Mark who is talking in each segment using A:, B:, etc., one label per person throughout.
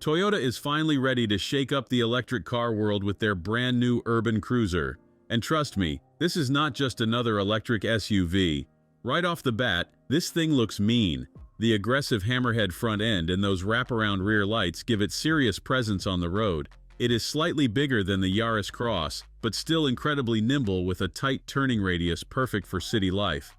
A: Toyota is finally ready to shake up the electric car world with their brand new urban cruiser. And trust me, this is not just another electric SUV. Right off the bat, this thing looks mean. The aggressive hammerhead front end and those wraparound rear lights give it serious presence on the road. It is slightly bigger than the Yaris Cross, but still incredibly nimble with a tight turning radius perfect for city life.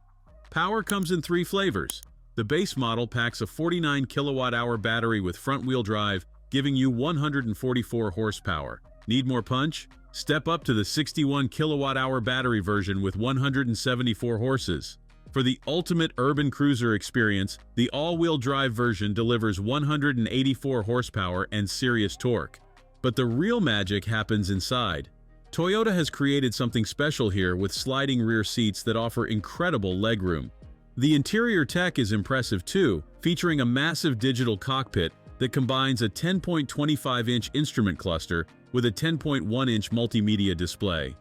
A: Power comes in 3 flavors. The base model packs a 49 kilowatt-hour battery with front-wheel drive, giving you 144 horsepower. Need more punch? Step up to the 61 kilowatt-hour battery version with 174 horses. For the ultimate urban cruiser experience, the all-wheel drive version delivers 184 horsepower and serious torque. But the real magic happens inside. Toyota has created something special here with sliding rear seats that offer incredible legroom. The interior tech is impressive too, featuring a massive digital cockpit that combines a 10.25-inch instrument cluster with a 10.1-inch multimedia display.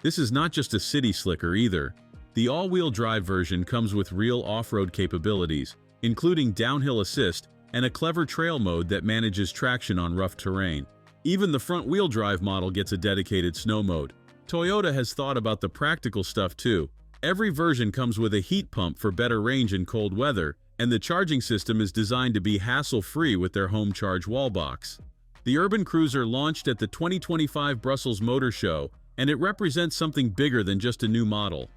A: This is not just a city slicker either. The all-wheel drive version comes with real off-road capabilities, including downhill assist and a clever trail mode that manages traction on rough terrain. Even the front-wheel drive model gets a dedicated snow mode. Toyota has thought about the practical stuff too. Every version comes with a heat pump for better range in cold weather, and the charging system is designed to be hassle-free with their home charge wall box. The urban cruiser launched at the 2025 Brussels Motor Show, and it represents something bigger than just a new model.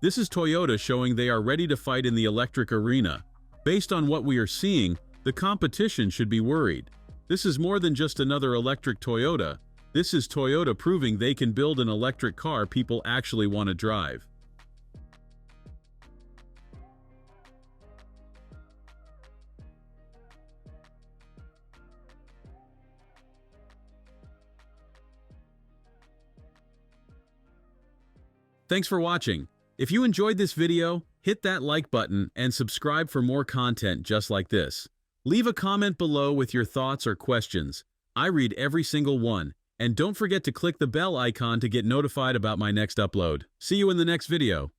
A: This is Toyota showing they are ready to fight in the electric arena. Based on what we are seeing, the competition should be worried. This is more than just another electric Toyota. This is Toyota proving they can build an electric car people actually want to drive. Thanks for watching. If you enjoyed this video, hit that like button and subscribe for more content just like this. Leave a comment below with your thoughts or questions. I read every single one. And don't forget to click the bell icon to get notified about my next upload. See you in the next video.